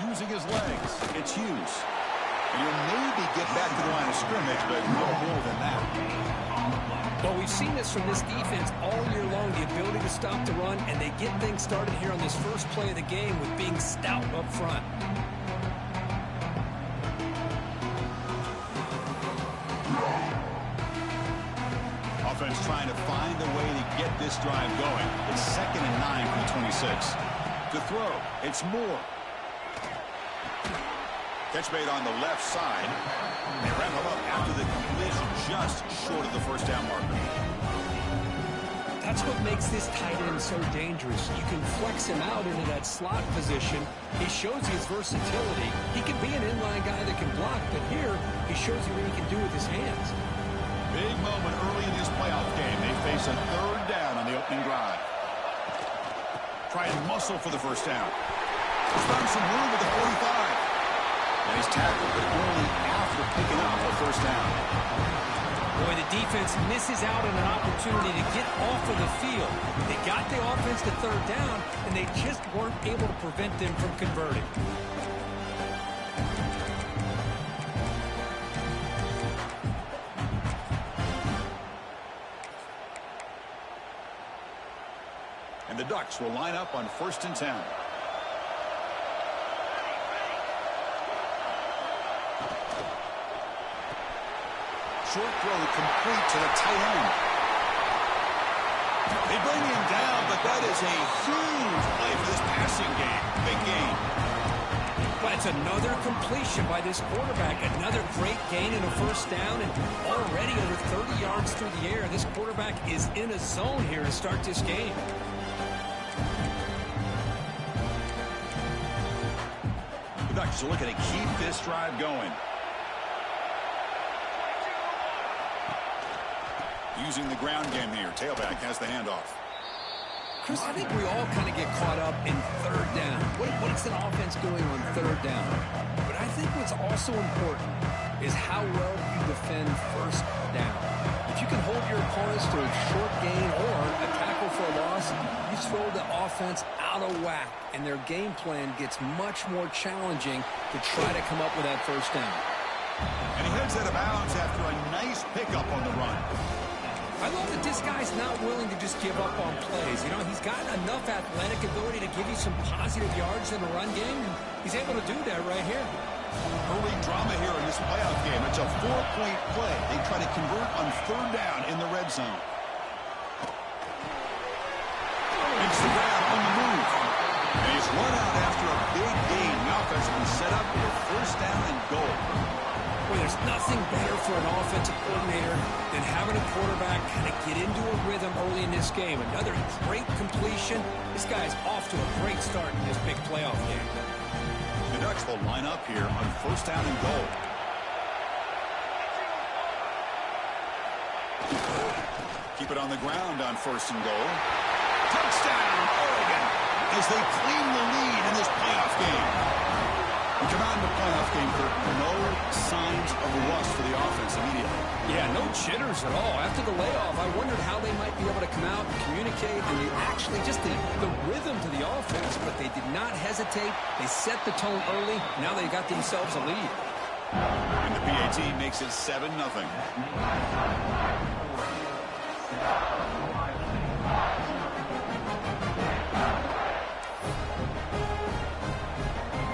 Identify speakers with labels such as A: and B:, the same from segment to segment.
A: Using his legs, it's Hughes. And he'll maybe get back to the line of scrimmage, but no more than that.
B: Well, we've seen this from this defense all year long, the ability to stop the run, and they get things started here on this first play of the game with being stout up front.
A: Offense trying to find a way to get this drive going. It's 2nd and 9 from the 26. To throw, it's Moore. Catch made on the left side. They wrap him up after the completion just short of the first down marker.
B: That's what makes this tight end so dangerous. You can flex him out into that slot position. He shows you his versatility. He can be an inline guy that can block, but here he shows you what he can do with his hands.
A: Big moment early in this playoff game. They face a 3rd down on the opening drive. Try and muscle for the first down. He's found some room at the 45. And he's tackled, but only after picking up a first down.
B: Boy, the defense misses out on an opportunity to get off of the field. They got the offense to 3rd down, and they just weren't able to prevent them from converting.
A: And the Ducks will line up on 1st and 10. Short throw complete to the tight end. They bring him down, but that is a huge play for this passing game. Big gain.
B: But it's another completion by this quarterback. Another great gain and a first down, and already over 30 yards through the air. This quarterback is in a zone here to start this game.
A: The Ducks are looking to keep this drive going. Using the ground game here. Tailback has the handoff.
B: Chris, I think we all kind of get caught up in 3rd down. What's an offense doing on 3rd down? But I think what's also important is how well you defend 1st down. If you can hold your opponents to a short gain or a tackle for a loss, you throw the offense out of whack, and their game plan gets much more challenging to try to come up with that first down.
A: And he heads out of bounds after a nice pickup on the run.
B: I love that this guy's not willing to just give up on plays. You know, he's got enough athletic ability to give you some positive yards in the run game, and he's able to do that right here.
A: Early drama here in this playoff game. It's a 4-point play. They try to convert on 3rd down in the red zone. Makes the grab on the move. And he's run out after a big gain. The offense has been set up for a 1st down and goal.
B: Boy, there's nothing better for an offensive coordinator than having a quarterback kind of get into a rhythm early in this game. Another great completion. This guy's off to a great start in this big playoff game.
A: The Ducks will line up here on 1st down and goal. Keep it on the ground on 1st and goal. Touchdown, Oregon, as they claim the lead in this playoff game. We come out in the playoff game for no signs of rust for the offense immediately.
B: Yeah, no jitters at all. After the layoff, I wondered how they might be able to come out and communicate and actually just the rhythm to the offense, but they did not hesitate. They set the tone early. Now they got themselves a lead.
A: And the PAT makes it 7-0.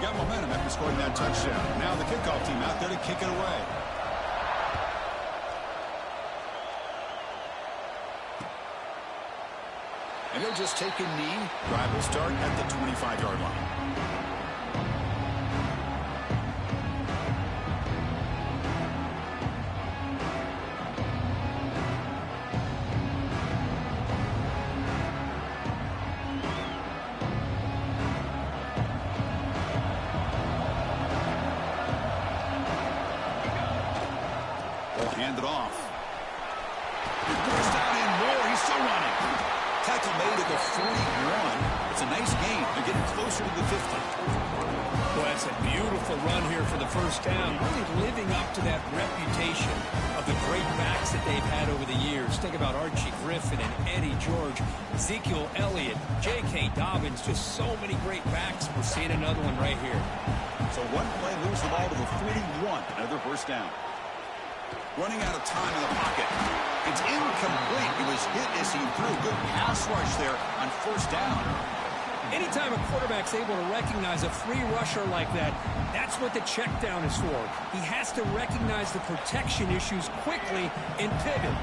A: Got momentum after scoring that touchdown. Now the kickoff team out there to kick it away. And he'll just take a knee. Drive will start at the 25-yard line. Hand it off. It goes down in Moore. He's still running. Tackle made at the 41. It's a nice gain. They're getting closer to the 50.
B: Well, that's a beautiful run here for the first down. Really living up to that reputation of the great backs that they've had over the years. Think about Archie Griffin and Eddie George, Ezekiel Elliott, J.K. Dobbins. Just so many great backs. We're seeing another one right here.
A: One play moves the ball to the 41. Another first down. Running out of time in the pocket. It's incomplete. It was hit as he threw. Good pass rush there on first down.
B: Anytime a quarterback's able to recognize a free rusher like that, that's what the check down is for. He has to recognize the protection issues quickly and pivot.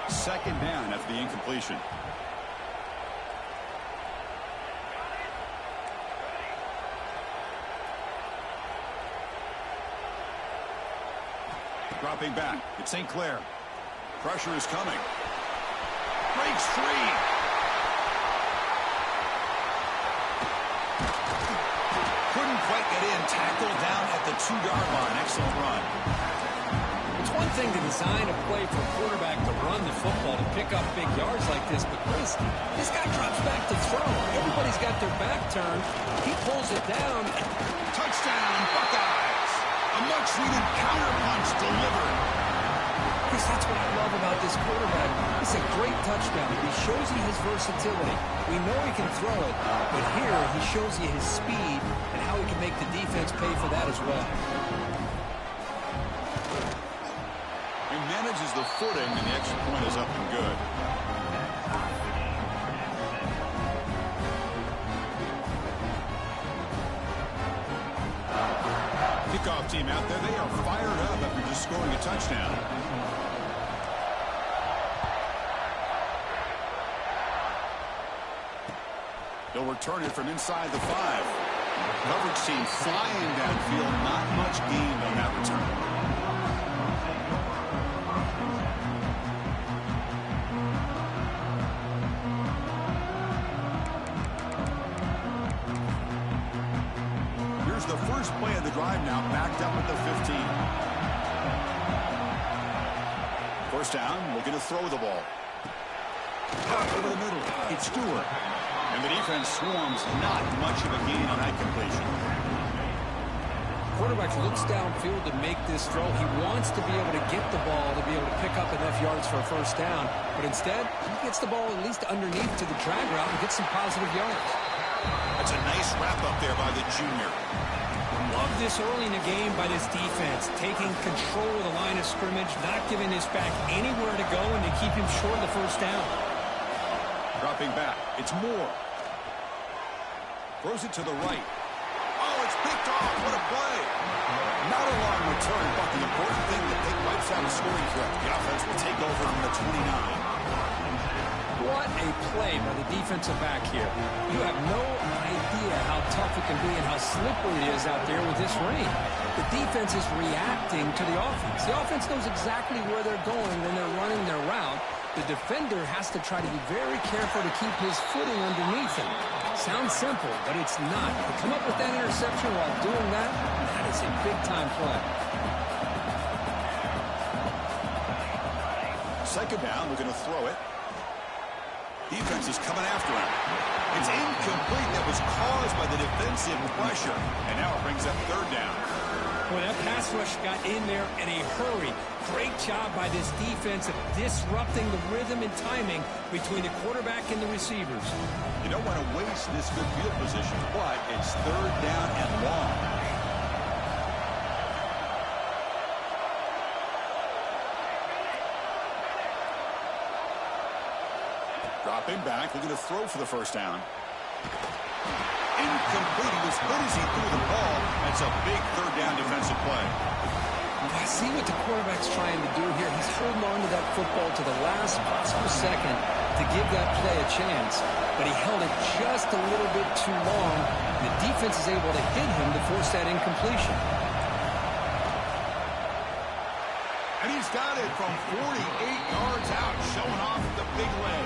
A: Second down after the incompletion. Dropping back. It's St. Clair. Pressure is coming. Breaks free. Couldn't quite get in. Tackled down at the 2-yard line. Excellent run.
B: It's one thing to design a play for a quarterback to run the football to pick up big yards like this, but Chris, this guy drops back to throw. Everybody's got their back turned. He pulls it down.
A: Touchdown, Buckeyes. A much-needed counterpunch delivered.
B: Chris, that's what I love about this quarterback. It's a great touchdown. He shows you his versatility. We know he can throw it, but here he shows you his speed and how he can make the defense pay for that as well.
A: He manages the footing, and the extra point is up and good. Kickoff team out there. They are fired up after just scoring a touchdown. They'll return it from inside the 5. Coverage team flying downfield. Not much gained on that return. Here's the first play of the drive now, backed up at the 15. First down, looking to throw the ball. Over the middle, it's Stewart. And the defense swarms. Not much of a gain on that completion.
B: Quarterback looks downfield to make this throw. He wants to be able to get the ball to be able to pick up enough yards for a first down. But instead, he gets the ball at least underneath to the drag route and gets some positive yards.
A: That's a nice wrap up there by the junior.
B: Love this early in the game by this defense, taking control of the line of scrimmage, not giving this back anywhere to go, and to keep him short of the first down.
A: Dropping back. It's Moore. Throws it to the right. Oh, it's picked off. What a play. Not a long return, but the important thing that they wipes out a scoring threat. The offense will take over on the 29.
B: What a play by the defensive back here. You have no idea how tough it can be and how slippery it is out there with this rain. The defense is reacting to the offense. The offense knows exactly where they're going when they're running their route. The defender has to try to be very careful to keep his footing underneath him. Sounds simple, but it's not. To come up with that interception while doing that, that is a big-time play.
A: Second down, we're going to throw it. Defense is coming after him. It's incomplete. That was caused by the defensive pressure. And now it brings up third down.
B: Boy, that pass rush got in there in a hurry. Great job by this defense of disrupting the rhythm and timing between the quarterback and the receivers.
A: You don't want to waste this good field position, but it's third down and long. Dropping back, looking to throw for the first down. Incomplete. He was good as he threw the ball. That's a big third down defensive play.
B: I see what the quarterback's trying to do here. He's holding on to that football to the last possible second to give that play a chance. But he held it just a little bit too long. The defense is able to hit him to force that incompletion.
A: And he's got it from 48 yards out, showing off the big leg.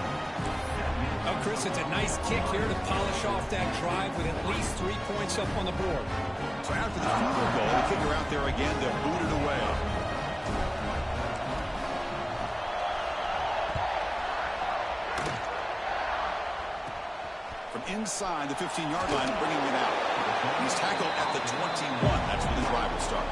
B: Oh, Chris, it's a nice kick here to polish off that drive with at least 3 points up on the board.
A: So after the field goal, the kicker out there again to boot it away. From inside the 15-yard line, bringing it out. He's tackled at the 21. That's where the drive will start.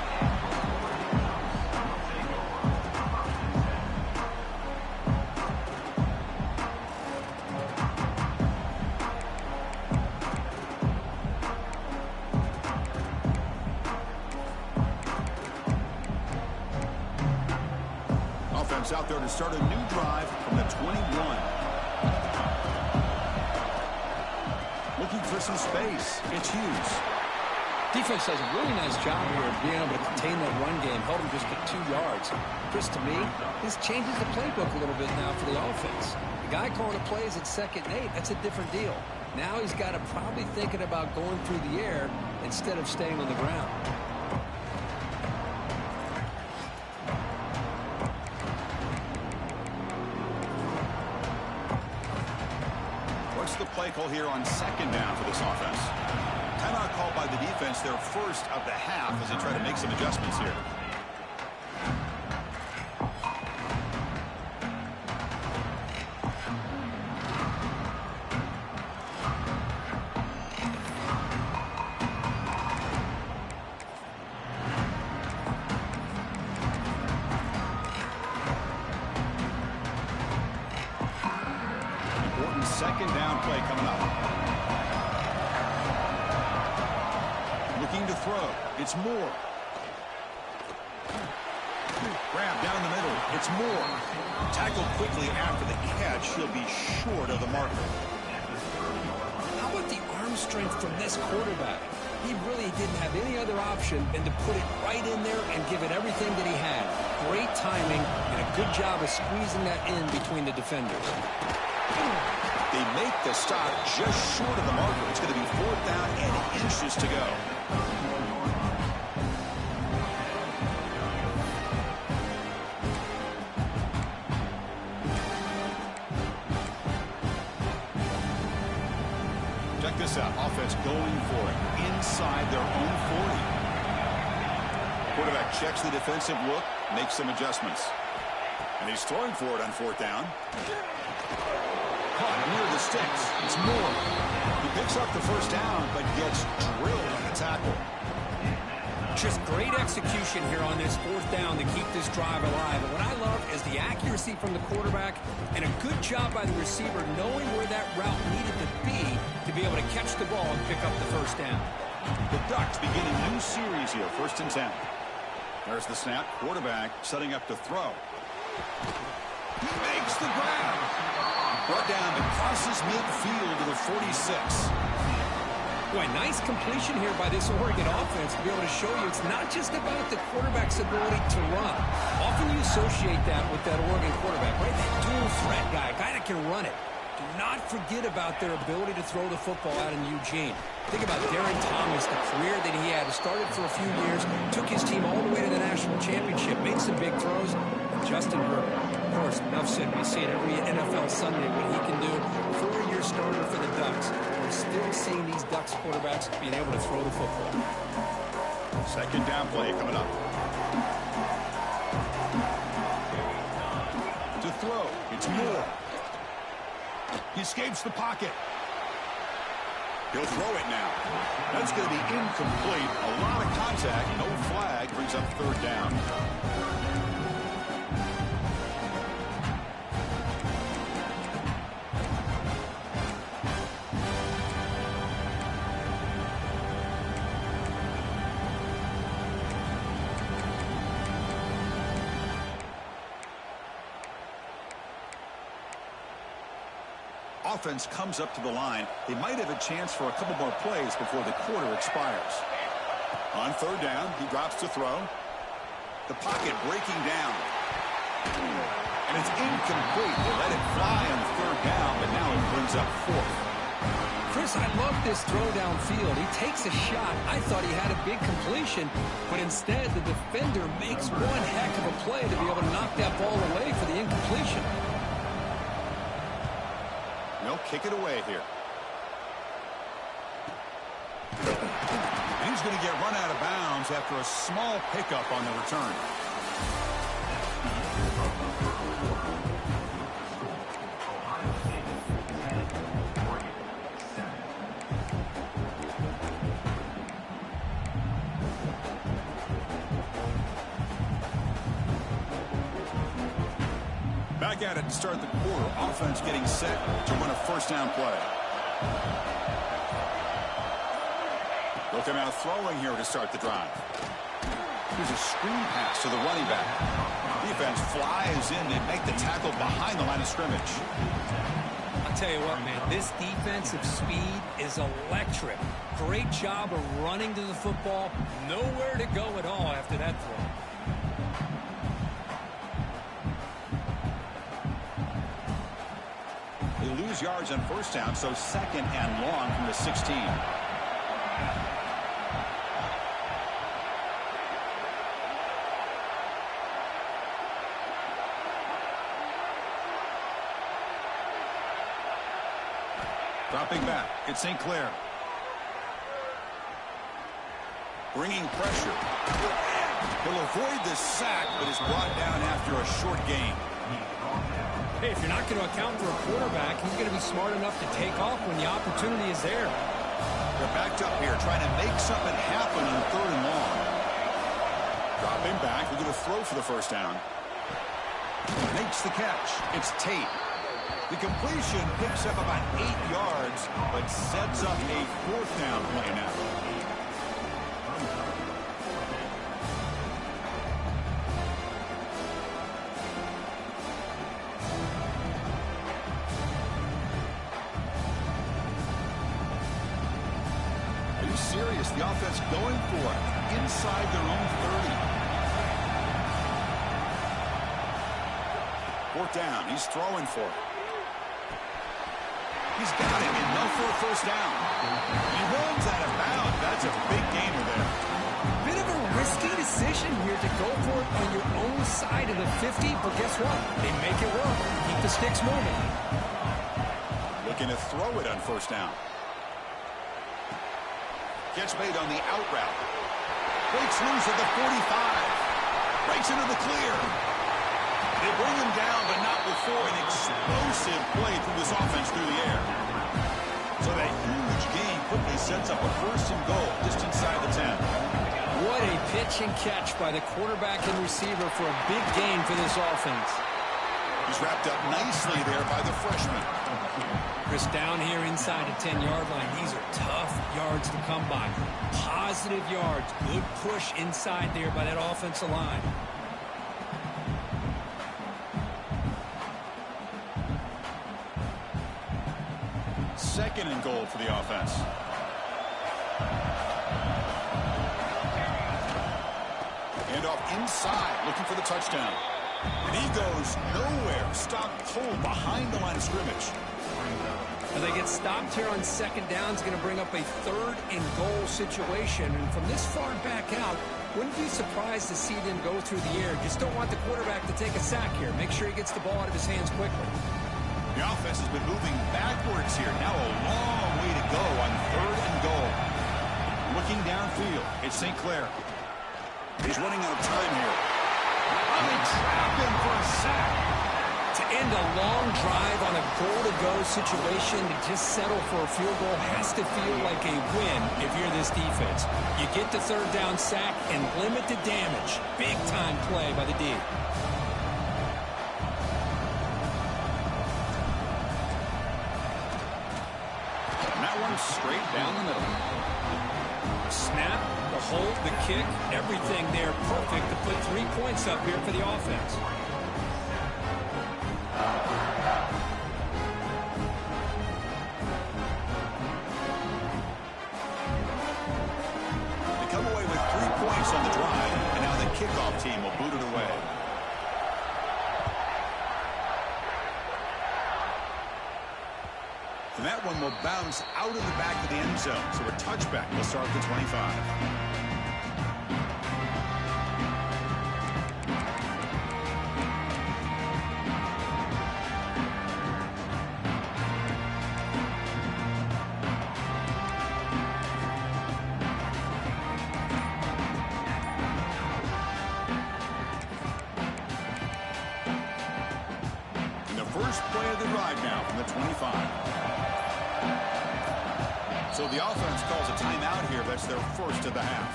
A: offense out there to start a new drive from the 21. Looking for some space. It's Hughes.
B: Defense does a really nice job here of being able to contain that run game, held him just to 2 yards. Chris, to me, this changes the playbook a little bit now for the offense. The guy calling the plays at 2nd and 8, that's a different deal. Now he's got to probably thinking about going through the air instead of staying on the ground.
A: What's the play call here on 2nd down for this offense? Timeout called by the defense, their first of the half, as they try to make some adjustments here. Important 2nd down play coming up. Looking to throw. It's Moore. Grab down the middle. It's Moore. Tackled quickly after the catch. He'll be short of the marker.
B: How about the arm strength from this quarterback? He really didn't have any other option than to put it right in there and give it everything that he had. Great timing and a good job of squeezing that in between the defenders.
A: They make the stop just short of the marker. It's going to be 4th down and inches to go. Check this out. Offense going for it inside their own 40. Quarterback checks the defensive look, makes some adjustments. And he's throwing for it on 4th down. Caught near the sticks. It's Moore. He picks up the 1st down, but gets drilled on the tackle.
B: Just great execution here on this 4th down to keep this drive alive. And what I love is the accuracy from the quarterback and a good job by the receiver knowing where that route needed to be able to catch the ball and pick up the 1st down.
A: The Ducks begin a new series here, 1st and 10. There's the snap. Quarterback setting up to throw. He makes the grab. Brought down but crosses midfield to the 46.
B: Boy, nice completion here by this Oregon offense to be able to show you it's not just about the quarterback's ability to run. Often you associate that with that Oregon quarterback, right? That dual threat guy, a guy that can run it. Do not forget about their ability to throw the football out in Eugene. Think about Darren Thomas, the career that he had. Started for a few years, took his team all the way to the national championship, made some big throws. And Justin Herbert, of course, enough said, we see it every NFL Sunday what he can do. 4-year starter for the Ducks. We're still seeing these Ducks quarterbacks being able to throw the football.
A: 2nd down play coming up. To throw, it's Moore. He escapes the pocket. He'll throw it now. That's going to be incomplete. A lot of contact. No flag. Brings up 3rd down. Offense comes up to the line. They might have a chance for a couple more plays before the quarter expires. On 3rd down, he drops to throw. The pocket breaking down. And it's incomplete. They let it fly on 3rd down, but now it brings up 4th.
B: Chris, I love this throw downfield. He takes a shot. I thought he had a big completion, but instead the defender makes one heck of a play to be able to knock that ball away for the incompletion.
A: They'll kick it away here. And he's going to get run out of bounds after a small pickup on the return. Back at it to start the quarter. Offense getting set to run a 1st down play. They'll come out throwing here to start the drive. Here's a screen pass to the running back. Defense flies in. They make the tackle behind the line of scrimmage.
B: I'll tell you what, man, this defensive speed is electric. Great job of running to the football. Nowhere to go at all after that throw.
A: They lose yards on first down, so second and long from the 16. Dropping back, it's St. Clair. Bringing pressure. He'll avoid the sack, but is brought down after a short gain.
B: Hey, if you're not going to account for a quarterback, he's going to be smart enough to take off when the opportunity is there.
A: They're backed up here, trying to make something happen on third and long. Dropping back, we're going to throw for the first down. Makes the catch. It's Tate. The completion picks up about 8 yards, but sets up a fourth down play now. Are you serious? The offense going for it inside their own 30. Fourth down. He's throwing for it. He's got it, enough for a first down. He runs out of bounds. That's a big gainer there.
B: Bit of a risky decision here to go for it on your own side of the 50, but guess what? They make it work. Keep the sticks moving.
A: Looking to throw it on first down. Gets made on the out route. Breaks loose at the 45. Breaks into the clear. They bring him down, but not before an explosive play through this offense through the air. So that huge gain quickly sets up a first and goal just inside the 10.
B: What a pitch and catch by the quarterback and receiver for a big gain for this offense.
A: He's wrapped up nicely there by the freshman.
B: Chris, down here inside the 10-yard line, these are tough yards to come by. Positive yards. Good push inside there by that offensive line.
A: Second and goal for the offense. Hand off inside, looking for the touchdown. And he goes nowhere. Stopped cold behind the line of scrimmage.
B: Now they get stopped here on second down. It's going to bring up a third and goal situation. And from this far back out, wouldn't be surprised to see them go through the air. Just don't want the quarterback to take a sack here. Make sure he gets the ball out of his hands quickly.
A: The offense has been moving backwards here. Now a long way to go on third and goal. Looking downfield, it's St. Clair. He's running out of time here. Oh, they trap him for a sack.
B: To end a long drive on a goal-to-go situation, to just settle for a field goal has to feel like a win if you're this defense. You get the third down sack and limit the damage. Big-time play by the D.
A: Straight down the middle.
B: Snap, the hold, the kick, everything there perfect to put 3 points up here for the offense.
A: They come away with 3 points on the drive, and now the kickoff team will boot it away. And that one will bounce out of the back of the end zone. So a touchback will start the 25. And the first play of the drive now from the 25. So the offense calls a timeout here. That's their first of the half.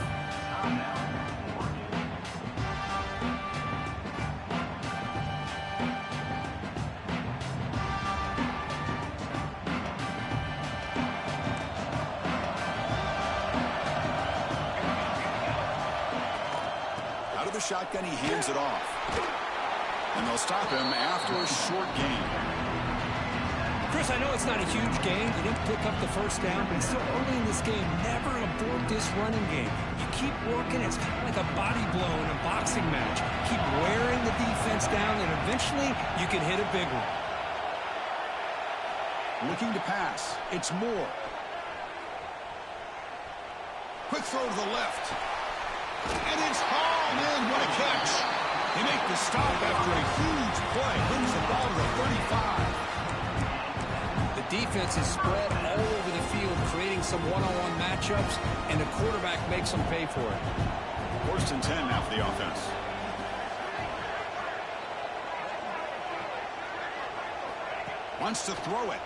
A: the shotgun, he hands it off. And they'll stop him after a short gain.
B: Chris, I know it's not a huge gain. You didn't pick up the first down, but it's still early in this game. Never abort this running game. You keep working. It's kind of like a body blow in a boxing match. Keep wearing the defense down, and eventually you can hit a big one.
A: Looking to pass. It's Moore. Quick throw to the left. And it's hauled in. What a catch. They make the stop after a huge play. Brings the ball to the 35.
B: The defense is spread all over the field, creating some one-on-one matchups, and the quarterback makes them pay for it.
A: 1st and 10 now for the offense. Wants to throw it.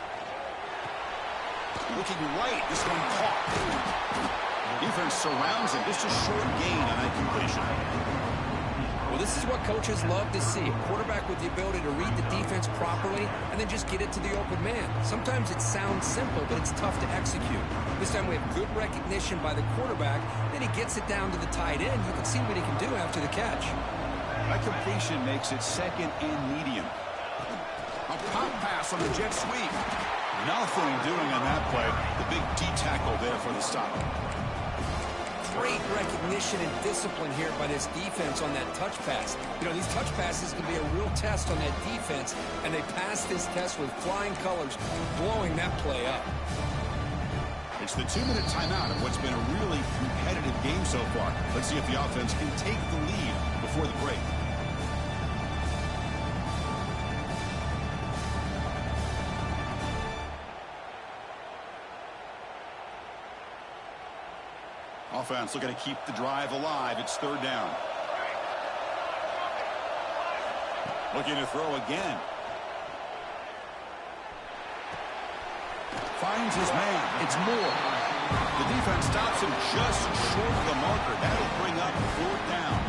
A: Looking right. This one caught. Defense surrounds him. Just a short gain on that completion.
B: Well, this is what coaches love to see. A quarterback with the ability to read the defense properly and then just get it to the open man. Sometimes it sounds simple, but it's tough to execute. This time we have good recognition by the quarterback. Then he gets it down to the tight end. You can see what he can do after the catch.
A: That completion makes it 2nd and medium. A pop pass on the jet sweep. Nothing doing on that play. The big D tackle there for the stop.
B: Great recognition and discipline here by this defense on that touch pass. You know, these touch passes can be a real test on that defense, and they passed this test with flying colors, blowing that play up.
A: It's the 2-minute timeout of what's been a really competitive game so far. Let's see if the offense can take the lead before the break. Offense looking to keep the drive alive. It's 3rd down. Looking to throw again. Finds his man. It's Moore. The defense stops him just short of the marker. That'll bring up 4th down.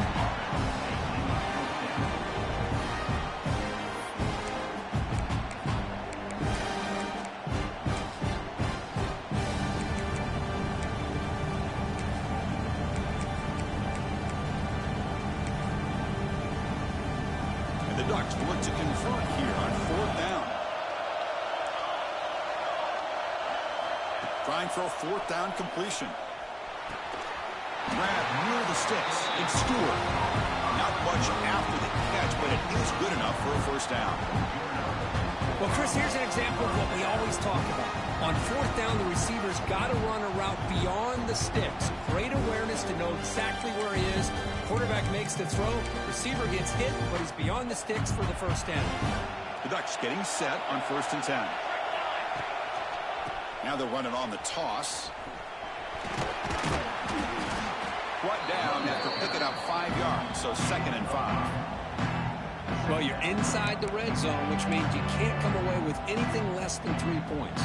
A: The Ducks will look to convert here on 4th down. Trying for a 4th down completion. Grab near the sticks. It's Stewart. Not much after the catch, but it is good enough for a 1st down.
B: Well, Chris, here's an example of what we always talk about. On 4th down, the receiver's got to run a route beyond the sticks. Great awareness to know exactly where he is. Quarterback makes the throw. Receiver gets hit, but he's beyond the sticks for the 1st down.
A: The Ducks getting set on 1st and 10. Now they're running on the toss. Brought down after picking up 5 yards, so 2nd and 5.
B: Well, you're inside the red zone, which means you can't come away with anything less than 3 points.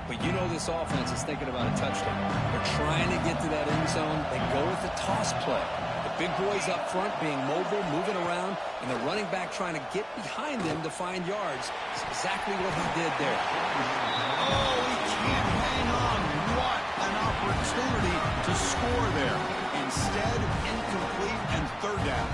B: But you know this offense is thinking about a touchdown. They're trying to get to that end zone. They go with the toss play. The big boys up front being mobile, moving around, and the running back trying to get behind them to find yards. It's exactly what he did there.
A: Oh, he can't hang on. What an opportunity to score there. Instead, incomplete and 3rd down.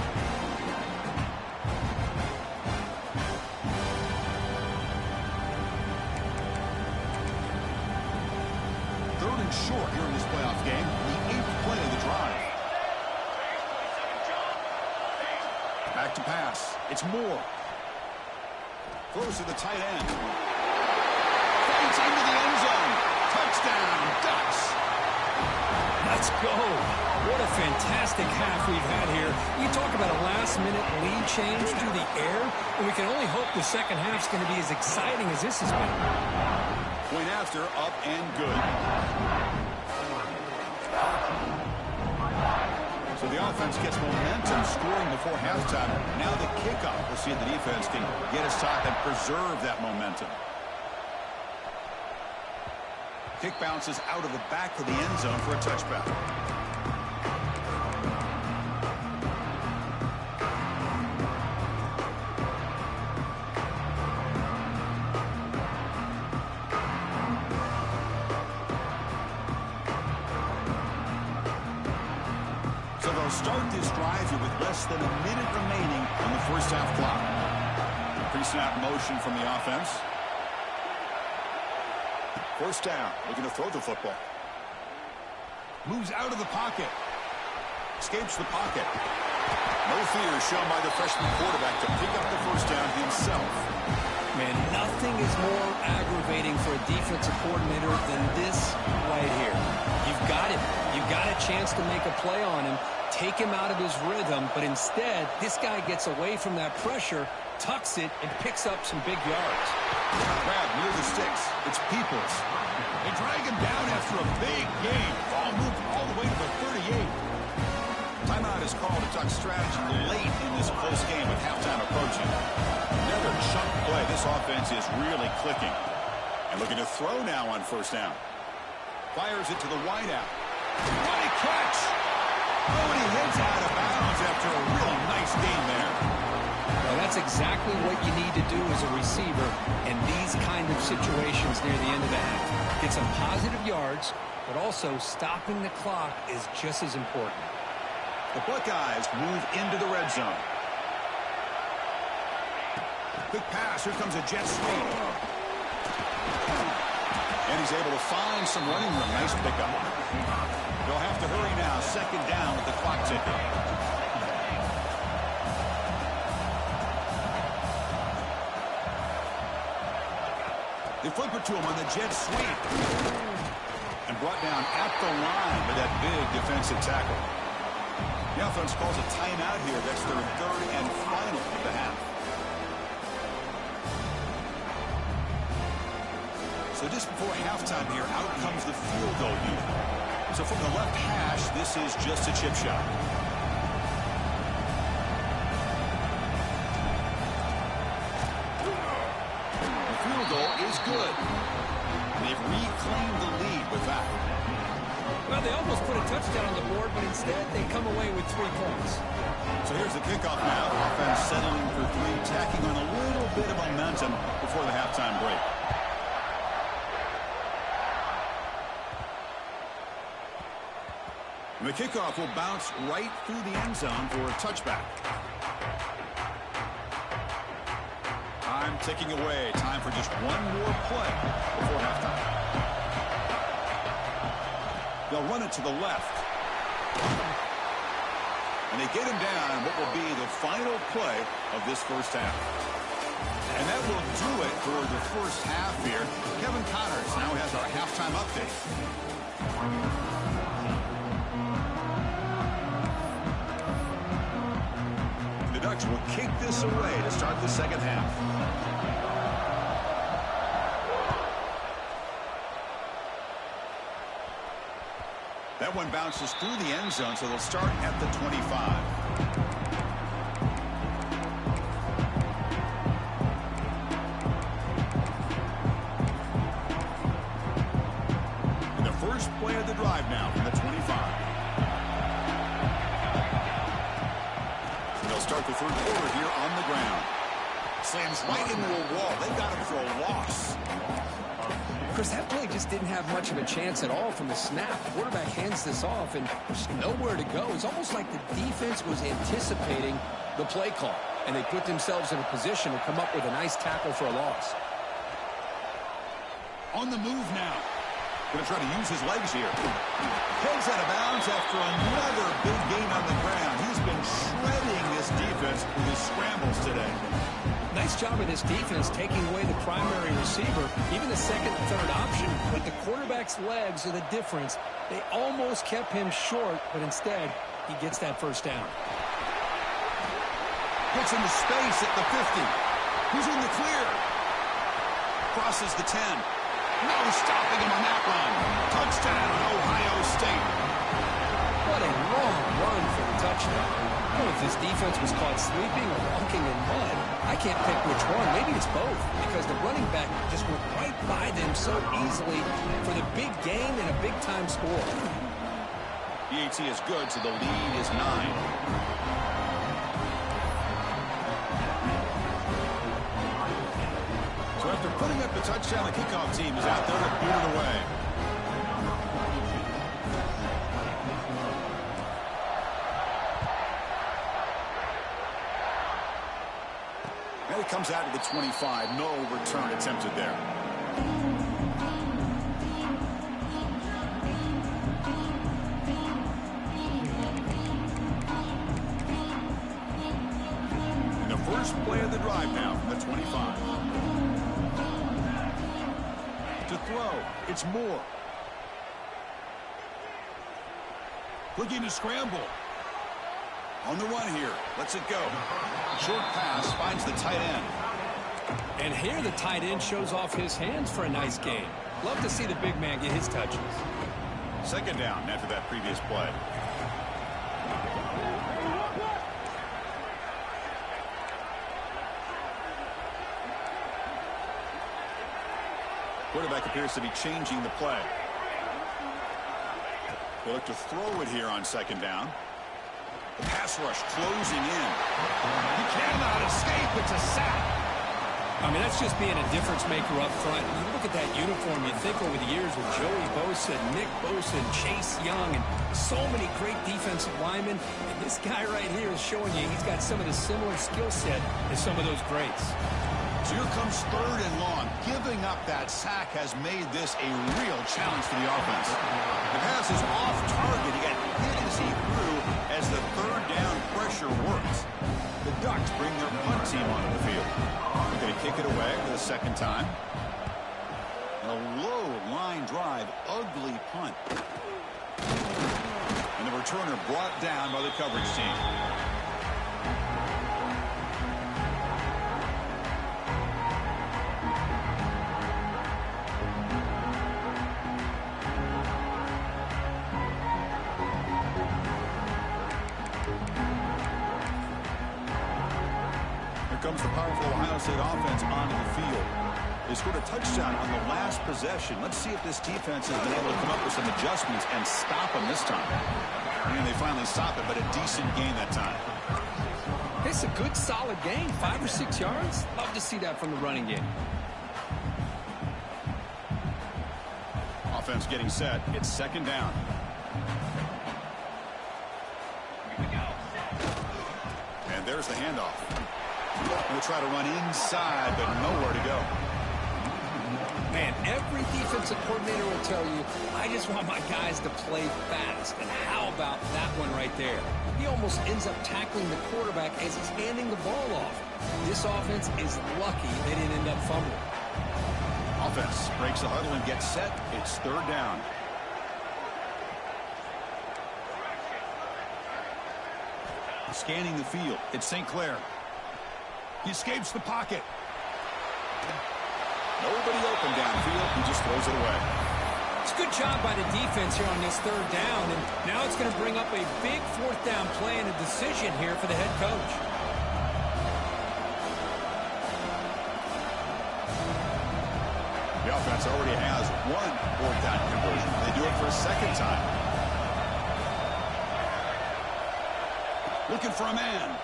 A: Short here in this playoff game, the 8th play of the drive. Back to pass. It's Moore. Throws to the tight end. Fights into the end zone. Touchdown, Ducks.
B: Let's go. What a fantastic half we've had here. You talk about a last-minute lead change through the air, and we can only hope the second half's going to be as exciting as this has been.
A: Point after, up and good. So the offense gets momentum scoring before halftime. Now the kickoff. We'll see if the defense can get a stop and preserve that momentum. Kick bounces out of the back of the end zone for a touchback. So the They'll start this drive here with less than a minute remaining on the first half clock. Pre-snap motion from the offense. First down, looking to throw the football. Moves out of the pocket. Escapes the pocket. No fear shown by the freshman quarterback to pick up the first down himself.
B: Man, nothing is more aggravating for a defensive coordinator than this right here. You've got him. You've got a chance to make a play on him, take him out of his rhythm, but instead, this guy gets away from that pressure, tucks it, and picks up some big yards.
A: Grab near the sticks. It's Peoples. They drag him down after a big gain. Ball moved all the way to the 38. Timeout is called to talk strategy late in this close game with halftime approaching. Another chunk play. This offense is really clicking. And looking to throw now on first down. Fires it to the wideout. What a catch! Oh, and he heads out of bounds after a really nice gain there.
B: Well, that's exactly what you need to do as a receiver in these kind of situations near the end of the half. Get some positive yards, but also stopping the clock is just as important.
A: The Buckeyes move into the red zone. Quick pass. Here comes a jet sweep. And he's able to find some running room. Nice pickup. They'll have to hurry now. Second down with the clock ticking. They flip it to him on the jet sweep. And brought down at the line with that big defensive tackle. The offense calls a timeout here. That's their third and final of the half. So just before halftime here, out comes the field goal unit. So from the left hash, this is just a chip shot. The field goal is good. They've reclaimed the lead with that.
B: Well, they almost put a touchdown on the board, but instead they come away with 3 points.
A: So here's the kickoff now. Offense settling for 3, tacking on a little bit of momentum before the halftime break. And the kickoff will bounce right through the end zone for a touchback. Time ticking away. Time for just one more play before halftime. They'll run it to the left. And they get him down what will be the final play of this first half. And that will do it for the first half here. Kevin Connors now has our halftime update. The Ducks will kick this away to start the second half. That one bounces through the end zone, so they'll start at the 25. And the first play of the drive now from the 25. And they'll start the third quarter here on the ground. Slams right into a wall. They got him for a loss.
B: Chris, that play just didn't have much of a chance at all from the snap. The quarterback hands this off, and there's nowhere to go. It's almost like the defense was anticipating the play call, and they put themselves in a position to come up with a nice tackle for a loss.
A: On the move now. Going to try to use his legs here. Heads out of bounds after another big gain on the ground. He's been shredding this defense with his scrambles today.
B: Nice job of this defense taking away the primary receiver, even the second and third option, but the quarterback's legs are the difference. They almost kept him short, but instead, he gets that first down.
A: Gets into space at the 50. Who's in the clear? Crosses the 10. No stopping him on that run. Touchdown, Ohio State.
B: What a long run for the touchdown. I don't know if this defense was caught sleeping or walking in mud. I can't pick which one. Maybe it's both, because the running back just went right by them so easily for the big gain and a big-time score.
A: BAT is good, so the lead is 9. So after putting up the touchdown, the kickoff team is out there to boot it away. Now he comes out to the 25. No return attempted there. And the first play of the drive now from the 25. To throw, it's Moore. Looking to scramble. On the run here. Lets it go. Short pass finds the tight end.
B: And here the tight end shows off his hands for a nice game. Love to see the big man get his touches.
A: Second down after that previous play. Quarterback appears to be changing the play. They look to throw it here on second down. The pass rush closing in. He cannot escape. It's a sack.
B: I mean, that's just being a difference maker up front. You look at that uniform, you think over the years with Joey Bosa, Nick Bosa, and Chase Young, and so many great defensive linemen. And this guy right here is showing you he's got some of the similar skill set as some of those greats.
A: So here comes third and long. Giving up that sack has made this a real challenge for the offense. The pass is off target. He got hit as he threw as the third down pressure works. The Ducks bring their punt team onto the field. They're going to kick it away for the second time. A low line drive, ugly punt. And the returner brought down by the coverage team. Comes the powerful Ohio State offense onto the field. They scored a touchdown on the last possession. Let's see if this defense has been able to come up with some adjustments and stop them this time. And they finally stop it, but a decent gain that time.
B: It's a good, solid game. 5 or 6 yards. Love to see that from the running game.
A: Offense getting set. It's second down. And there's the handoff. We'll try to run inside, but nowhere to go.
B: Man, every defensive coordinator will tell you, I just want my guys to play fast. And how about that one right there? He almost ends up tackling the quarterback as he's handing the ball off. This offense is lucky they didn't end up fumbling.
A: Offense breaks the huddle and gets set. It's third down. Scanning the field. It's St. Clair. He escapes the pocket. Nobody open downfield. He just throws it away.
B: It's a good job by the defense here on this third down. And now it's going to bring up a big fourth down play and a decision here for the head coach.
A: The offense already has one fourth down conversion. They do it for a second time. Looking for a man.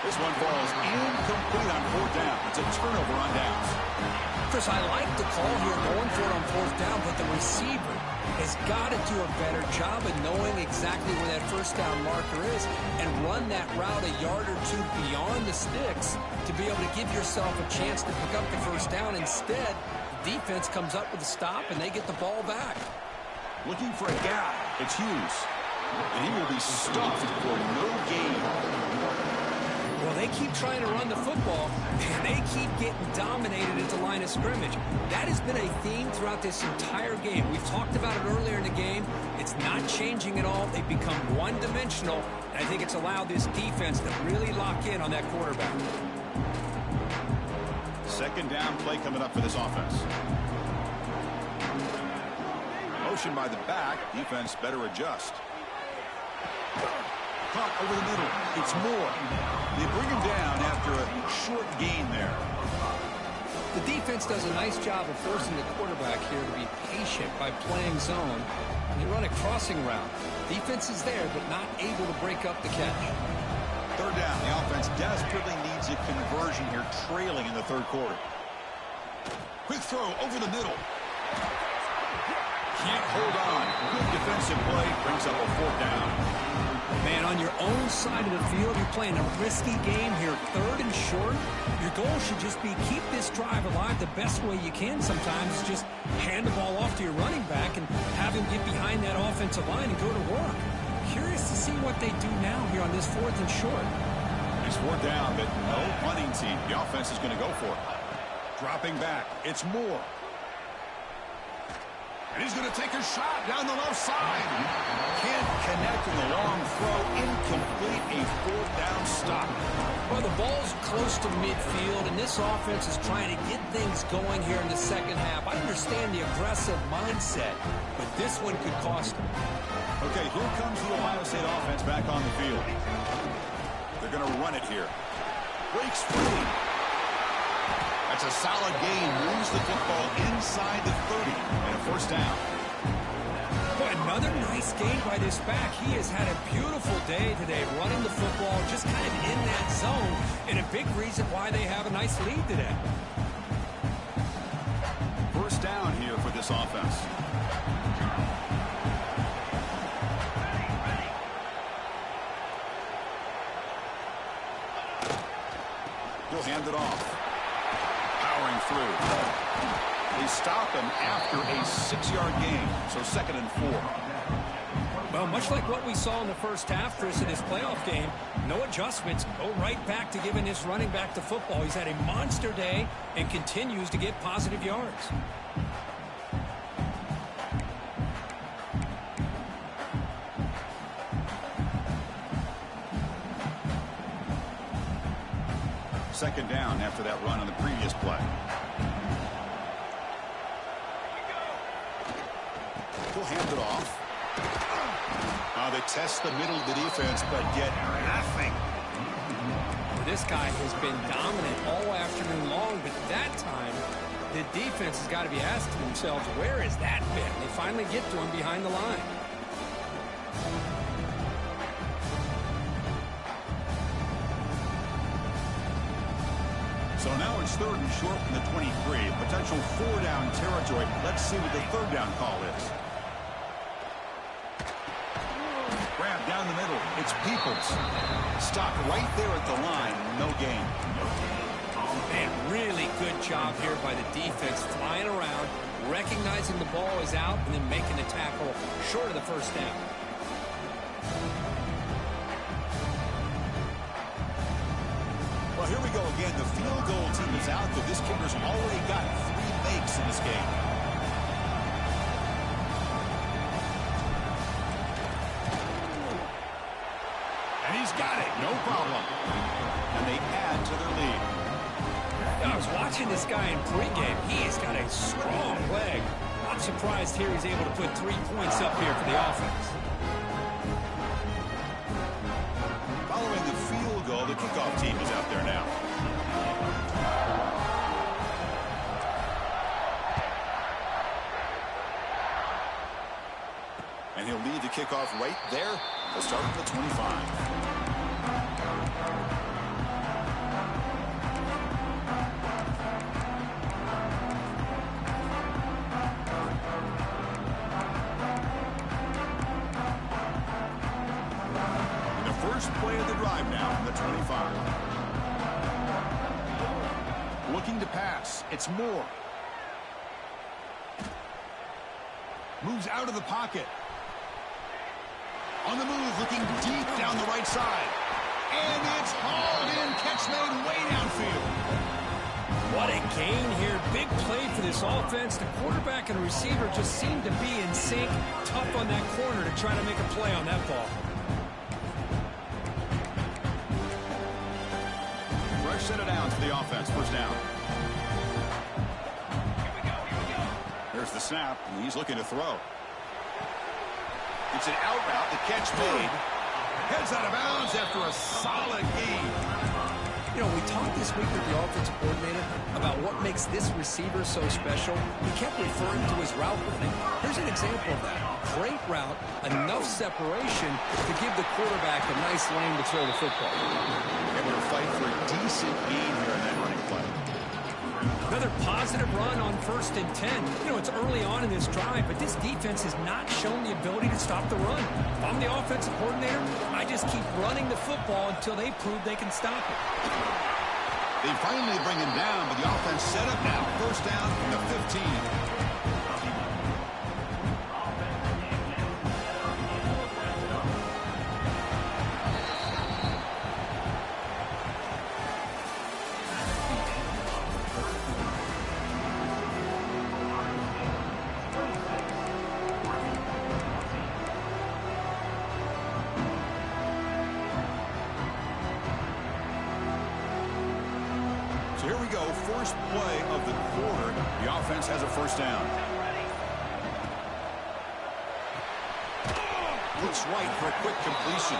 A: This one falls incomplete on fourth down. It's a turnover on downs.
B: Chris, I like the call here going for it on fourth down, but the receiver has got to do a better job of knowing exactly where that first down marker is and run that route a yard or two beyond the sticks to be able to give yourself a chance to pick up the first down. Instead, the defense comes up with a stop and they get the ball back.
A: Looking for a gap. It's Hughes. And he will be stuffed for no gain.
B: Well, they keep trying to run the football, and they keep getting dominated at the line of scrimmage. That has been a theme throughout this entire game. We've talked about it earlier in the game. It's not changing at all. They've become one-dimensional, and I think it's allowed this defense to really lock in on that quarterback.
A: Second down play coming up for this offense. Motion by the back. Defense better adjust. Caught over the middle. It's Moore. They bring him down after a short gain there.
B: The defense does a nice job of forcing the quarterback here to be patient by playing zone. They run a crossing route. Defense is there, but not able to break up the catch.
A: Third down. The offense desperately needs a conversion here, trailing in the third quarter. Quick throw over the middle. Can't hold on. Good defensive play. Brings up a fourth down.
B: Man, on your own side of the field, you're playing a risky game here, 3rd and short. Your goal should just be keep this drive alive the best way you can sometimes. Is just hand the ball off to your running back and have him get behind that offensive line and go to work. Curious to see what they do now here on this 4th and short.
A: It's 4th down, but no punting team. The offense is going to go for it. Dropping back. It's Moore. And he's going to take a shot down the left side. Can't connect in the long throw. Incomplete. A 4th down stop.
B: Well, the ball's close to midfield, and this offense is trying to get things going here in the second half. I understand the aggressive mindset, but this one could cost them.
A: Okay, here comes the Ohio State offense back on the field. They're going to run it here. Breaks free. That's a solid gain. Moves the football inside the 30 and a 1st down.
B: Boy, another nice gain by this back. He has had a beautiful day today running the football, just kind of in that zone, and a big reason why they have a nice lead today.
A: 1st down here for this offense. He'll hand it off. Powering through. They stop him after a 6-yard gain, so 2nd and 4.
B: Well, much like what we saw in the first half, Chris, in this playoff game, no adjustments, go right back to giving his running back the football. He's had a monster day and continues to get positive yards.
A: Second down after that run on the previous play. He'll hand it off. They test the middle of the defense, but get nothing.
B: This guy has been dominant all afternoon long, but that time, the defense has got to be asking themselves, where has that been? They finally get to him behind the line.
A: So now it's 3rd and short from the 23. Potential 4-down territory. Let's see what the 3rd down call is. Grab down the middle. It's Peoples. Stop right there at the line. No gain.
B: Man, really good job here by the defense, flying around, recognizing the ball is out, and then making the tackle short of the 1st down.
A: Well, here we go again. The field goal team is out, but this kicker's already got 3 makes in this game. And he's got it. No problem. And they add to their lead.
B: I was watching this guy in pregame. He has got a strong leg. Not surprised here he's able to put 3 points up here for the offense.
A: Following the field goal, the kickoff team is out there now. And he'll lead the kickoff right there. They'll start at the 25. First play of the drive now from the 25. Looking to pass. It's Moore. Moves out of the pocket. On the move, looking deep down the right side. And it's hauled in. Catch made way downfield.
B: What a gain here. Big play for this offense. The quarterback and receiver just seem to be in sync. Tough on that corner to try to make a play on that ball. Fresh set of downs for the offense. 1st down. There's the snap, and he's looking to throw. It's an out route. The catch made. Heads out of bounds after a solid gain. You know, we talked this week with the offensive coordinator about what makes this receiver so special. He kept referring to his route running. Here's an example of that. Great route, enough separation to give the quarterback a nice lane to throw the football. Able to fight for a decent gain here in that running play. Another positive run on 1st and 10. You know, it's early on in this drive, but this defense has not shown the ability to stop the run. If I'm the offensive coordinator, I just keep running the football until they prove they can stop it.
A: They finally bring him down, but the offense set up now. First down from the 15. Here we go, first play of the quarter. The offense has a first down. Looks right for a quick completion.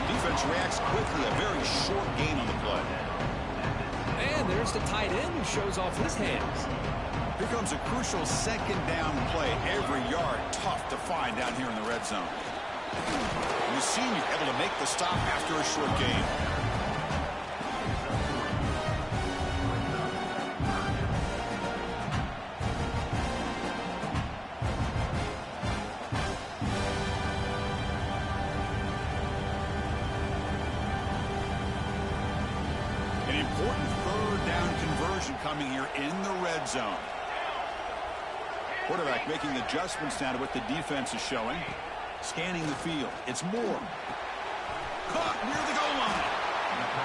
A: Defense reacts quickly, a very short gain on the play.
B: And there's the tight end who shows off his hands.
A: Here comes a crucial second down play. Every yard tough to find down here in the red zone. And the senior able to make the stop after a short gain. Important third down conversion coming here in the red zone. Quarterback making adjustments now to what the defense is showing. Scanning the field. It's Moore. Caught near the goal line.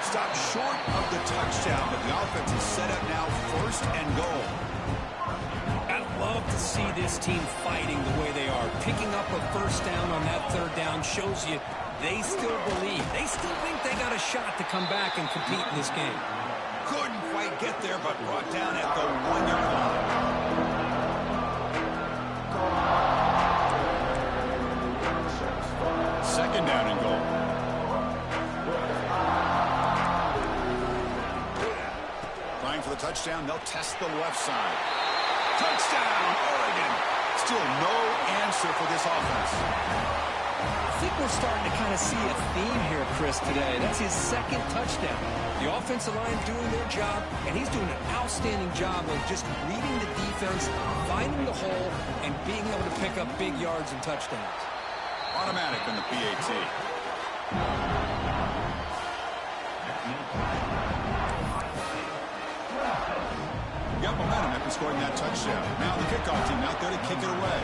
A: Stopped short of the touchdown, but the offense is set up now first and goal.
B: I love to see this team fighting the way they are. Picking up a first down on that third down shows you they still believe. They still think they got a shot to come back and compete in this game.
A: Couldn't quite get there, but brought down at the 1-yard line. Second down and goal. Trying for the touchdown. They'll test the left side. Touchdown, Oregon. Still no answer for this offense.
B: I think we're starting to kind of see a theme here, Chris, today. That's his second touchdown. The offensive line doing their job, and he's doing an outstanding job of just reading the defense, finding the hole, and being able to pick up big yards and touchdowns.
A: Automatic on the PAT. Got momentum after scoring that touchdown. Now the kickoff team out there to kick it away.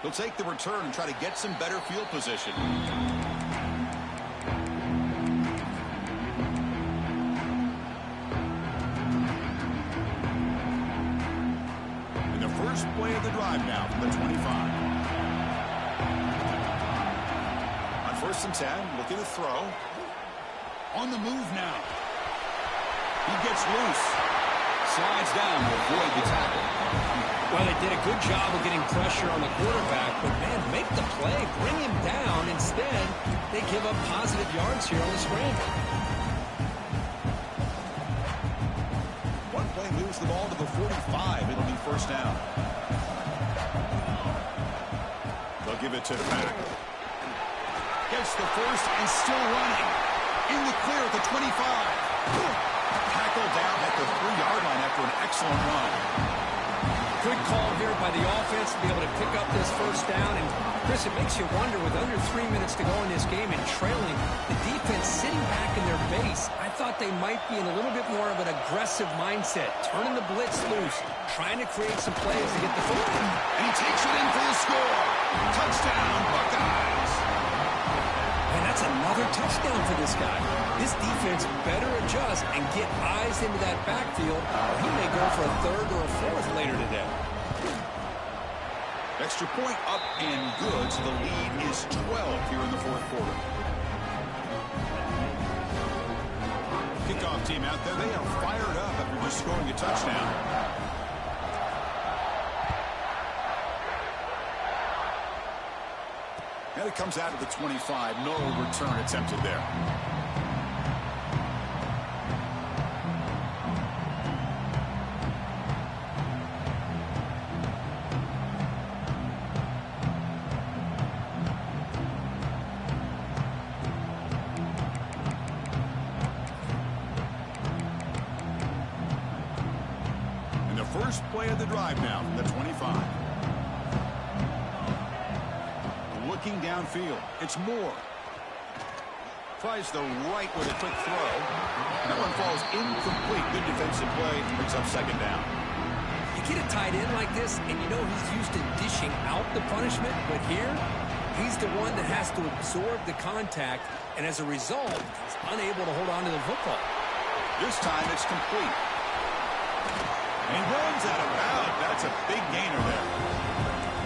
A: They'll take the return and try to get some better field position. And the first play of the drive now from the 25. On 1st and 10, looking to throw. On the move now. He gets loose. Slides down to avoid the tackle.
B: Well, they did a good job of getting pressure on the quarterback, but, man, make the play, bring him down. Instead, they give up positive yards here on the scramble.
A: One play moves the ball to the 45. It'll be first down. They'll give it to the back. Gets the first and still running. In the clear at the 25. Tackled down at the 3-yard line after an excellent run.
B: Good call here by the offense to be able to pick up this first down. And, Chris, it makes you wonder, with under 3 minutes to go in this game and trailing, the defense sitting back in their base, I thought they might be in a little bit more of an aggressive mindset, turning the blitz loose, trying to create some plays to get the football.
A: And he takes it in for the score. Touchdown, Buckeyes.
B: And that's another touchdown for this guy. This defense better adjust and get eyes into that backfield, or he may go for a third or a fourth later today.
A: Extra point up and good, so the lead is 12 here in the fourth quarter. Kickoff team out there, they are fired up after just scoring a touchdown. And it comes out of the 25. No return attempted there. play of the drive now from the 25. Looking downfield. It's Moore. Tries the right with a quick throw. That one falls incomplete. Good defensive play. Brings up second down.
B: You get a tight end like this, and you know he's used to dishing out the punishment, but here, he's the one that has to absorb the contact, and as a result, he's unable to hold on to the football.
A: This time it's complete. And he runs out of bounds. That's a big gainer there.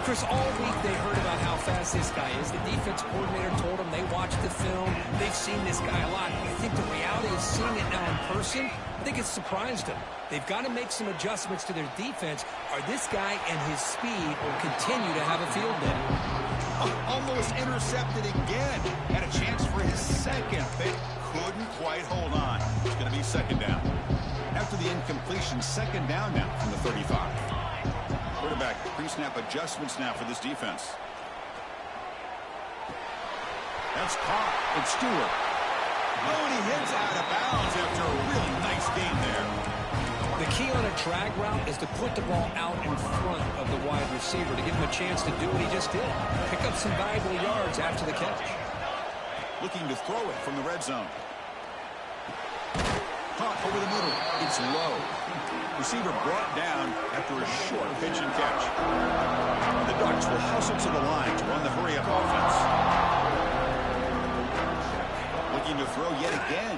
B: Chris, all week they heard about how fast this guy is. The defense coordinator told them they watched the film. They've seen this guy a lot. I think the reality is seeing it now in person, I think it's surprised them. They've got to make some adjustments to their defense, or this guy and his speed will continue to have a field day.
A: Almost intercepted again. Had a chance for his second, but couldn't quite hold on. It's going to be second down. After the incompletion, second down now from the 35. Quarterback pre-snap adjustments now for this defense. That's caught. It's Stewart. Oh, and he hits out of bounds after a really nice game there.
B: The key on a drag route is to put the ball out in front of the wide receiver to give him a chance to do what he just did. Pick up some valuable yards after the catch.
A: Looking to throw it from the red zone. Caught over the middle. It's low. Receiver brought down after a short pitch and catch. The Ducks will hustle to the line to run the hurry-up offense. Looking to throw yet again.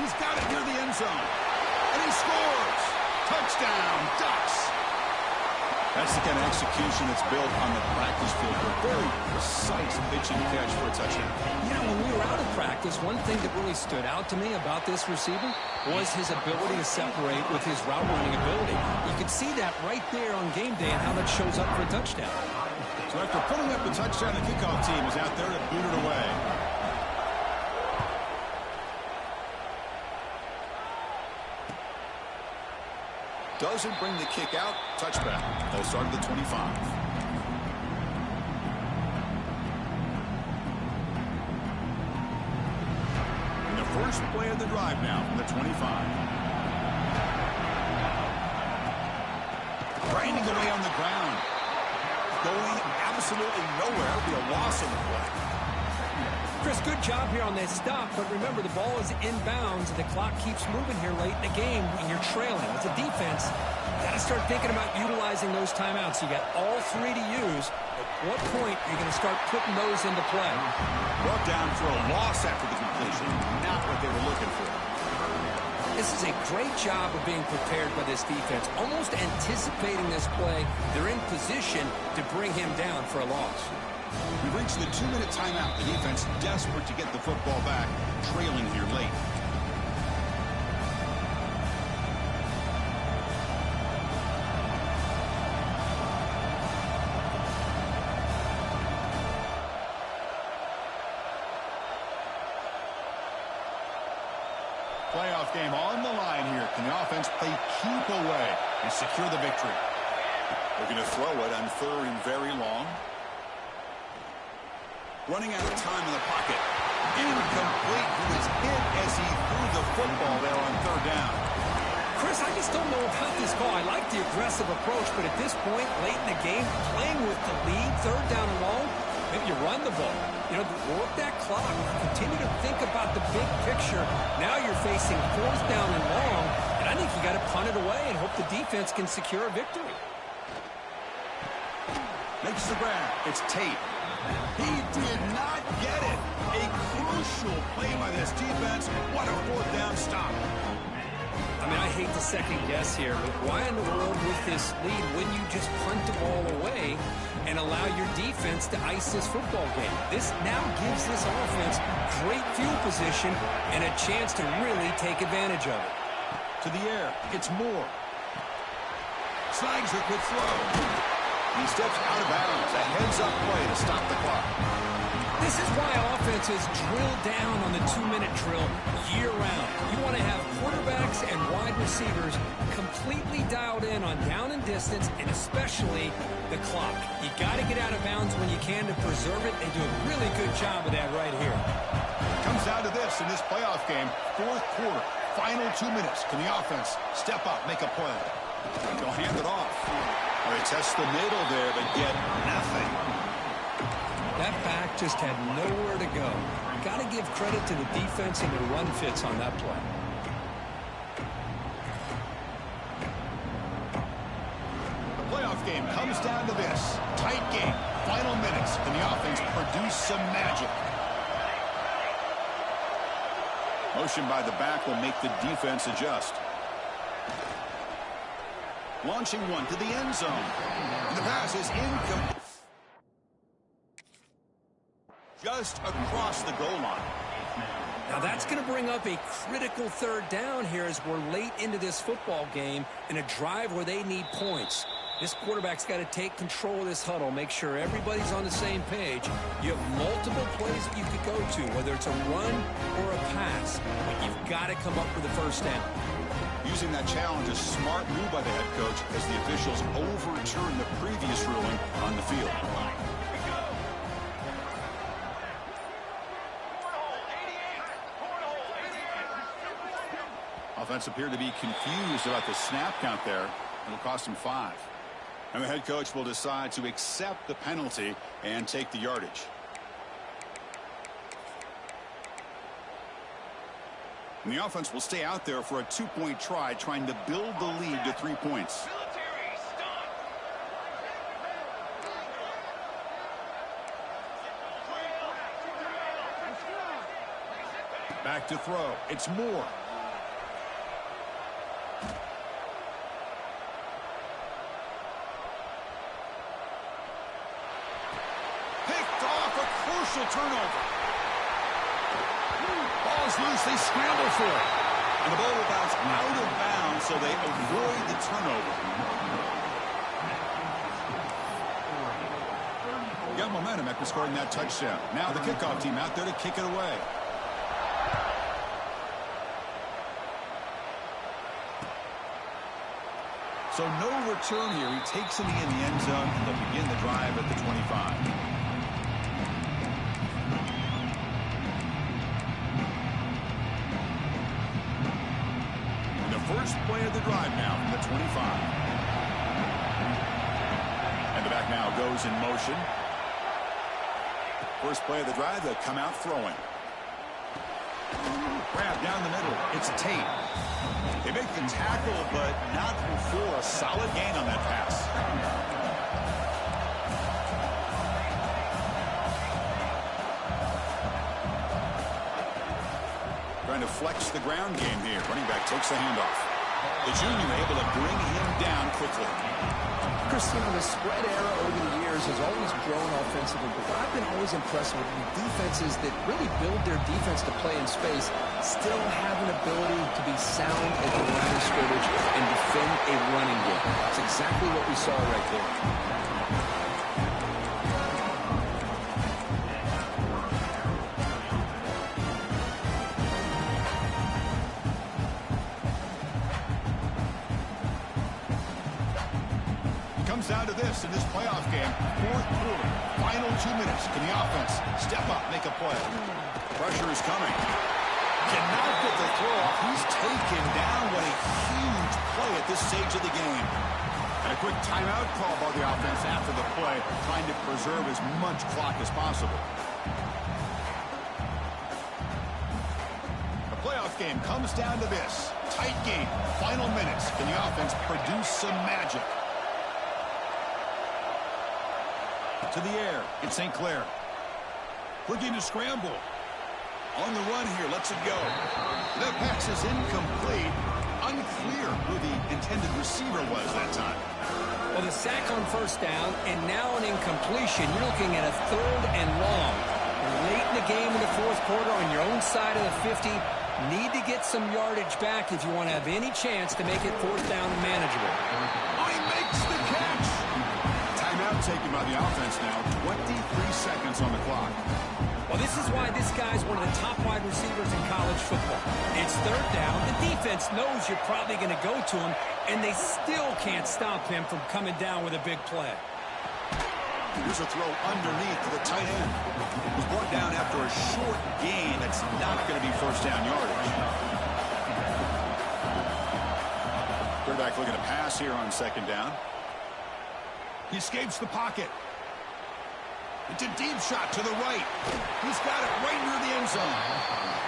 A: He's got it near the end zone. And he scores! Touchdown, Ducks! That's the kind of execution that's built on the practice field. A very precise pitch and catch for a touchdown.
B: You know, when we were out of practice, one thing that really stood out to me about this receiver was his ability to separate with his route running ability. You could see that right there on game day and how that shows up for a touchdown.
A: So after putting up the touchdown, the kickoff team is out there to boot it away. Doesn't bring the kick out. Touchback. They'll start at the 25. And the first play of the drive now from the 25. Grinding away on the ground. Going absolutely nowhere. It'll be a loss on the play.
B: Chris, good job here on this stop, but remember the ball is inbounds and the clock keeps moving here late in the game when you're trailing. As a defense, you got to start thinking about utilizing those timeouts. You got all three to use. At what point are you going to start putting those into play?
A: Brought down for a loss after the completion. Not what they were looking for.
B: This is a great job of being prepared by this defense. Almost anticipating this play, they're in position to bring him down for a loss.
A: We've reached the 2-minute timeout. The defense desperate to get the football back, trailing here late. Playoff game on the line here. Can the offense play keep away and secure the victory? Looking to throw it on third and very long. Running out of time in the pocket. Incomplete. He was hit as he threw the football there on third down.
B: Chris, I just don't know about this call. I like the aggressive approach, but at this point, late in the game, playing with the lead, third down and long, maybe you run the ball. You know, work that clock. Continue to think about the big picture. Now you're facing fourth down and long, and I think you got to punt it away and hope the defense can secure a victory.
A: Makes the grab. It's Tate. He did not get it. A crucial play by this defense. What a fourth down stop.
B: I mean, I hate to second guess here, but why in the world with this lead wouldn't you just punt the ball away and allow your defense to ice this football game? This now gives this offense great field position and a chance to really take advantage of it.
A: To the air. It's Moore. Snags a quick throw. He steps out of bounds. A heads-up play to stop the clock.
B: This is why offenses drill down on the 2-minute drill year-round. You want to have quarterbacks and wide receivers completely dialed in on down and distance, and especially the clock. You got to get out of bounds when you can to preserve it. They do a really good job of that right here.
A: Comes down to this in this playoff game. Fourth quarter. Final 2 minutes. Can the offense step up, make a play? They'll hand it off. They test the middle there, but get nothing.
B: That back just had nowhere to go. Got to give credit to the defense and their run fits on that play.
A: The playoff game comes down to this. Tight game. Final minutes. Can the offense produce some magic? Motion by the back will make the defense adjust. Launching one to the end zone. And the pass is incomplete. Just across the goal line.
B: Now that's going to bring up a critical third down here as we're late into this football game in a drive where they need points. This quarterback's got to take control of this huddle, make sure everybody's on the same page. You have multiple plays that you could go to, whether it's a run or a pass, but you've got to come up with a first down.
A: Using that challenge, a smart move by the head coach as the officials overturn the previous ruling on the field. Offense appeared to be confused about the snap count there. It'll cost him 5. And the head coach will decide to accept the penalty and take the yardage. And the offense will stay out there for a 2-point try, trying to build the lead to 3 points. Back to throw. It's Moore. Turnover. Ball's loose. They scramble for it. And the ball will bounce out of bounds, so they avoid the turnover. Got momentum after scoring that touchdown. Now the kickoff team out there to kick it away. So no return here. He takes it in the end zone, and they'll begin the drive at the 25. First play of the drive now from the 25. And the back now goes in motion. First play of the drive, they'll come out throwing. Grab down the middle. It's Tate. They make the tackle, but not before a solid gain on that pass. Trying to flex the ground game here. Running back takes the handoff. The junior able to bring him down quickly.
B: Christian, the spread era over the years has always grown offensively, but what I've been always impressed with the defenses that really build their defense to play in space still have an ability to be sound at the line of scrimmage and defend a running game. It's exactly what we saw right there.
A: Down to this in this playoff game. Fourth quarter. Final 2 minutes. Can the offense step up, make a play? Pressure is coming. Cannot get the throw off. He's taken down. What a huge play at this stage of the game. And a quick timeout call by the offense after the play, trying to preserve as much clock as possible. The playoff game comes down to this. Tight game. Final minutes. Can the offense produce some magic? To the air. It's St. Clair. Looking to scramble. On the run here. Lets it go. That pass is incomplete. Unclear who the intended receiver was that time.
B: Well, the sack on first down and now an incompletion. You're looking at a 3rd and long. Late in the game in the fourth quarter on your own side of the 50. Need to get some yardage back if you want to have any chance to make it 4th down and manageable.
A: Oh, he makes the catch. Timeout taken by the offense now. 23 seconds on the clock.
B: Well, this is why this guy's one of the top wide receivers in college football. It's 3rd down. The defense knows you're probably going to go to him, and they still can't stop him from coming down with a big play.
A: Here's a throw underneath to the tight end. It was brought down after a short gain. That's not going to be first down yardage. Quarterback looking to pass here on second down. He escapes the pocket. It's a deep shot to the right. He's got it right near the end zone.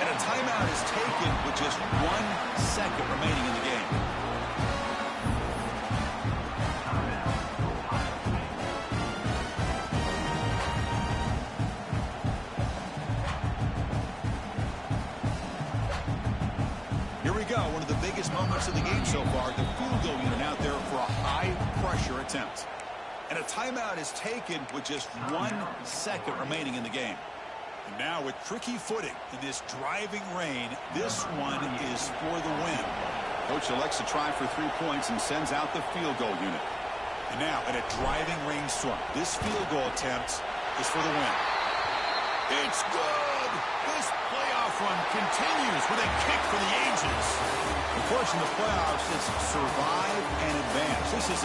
A: And a timeout is taken with just 1 second remaining in the game. Here we go. One of the biggest moments of the game so far. The field goal unit out there for a high-pressure attempt. And a timeout is taken with just 1 second remaining in the game. And now with tricky footing in this driving rain, this one is for the win. Coach elects to try for 3 points and sends out the field goal unit. And now in a driving rainstorm, this field goal attempt is for the win. It's good! This playoff run continues with a kick for the ages. Of course, in the playoffs, it's survive and advance. This is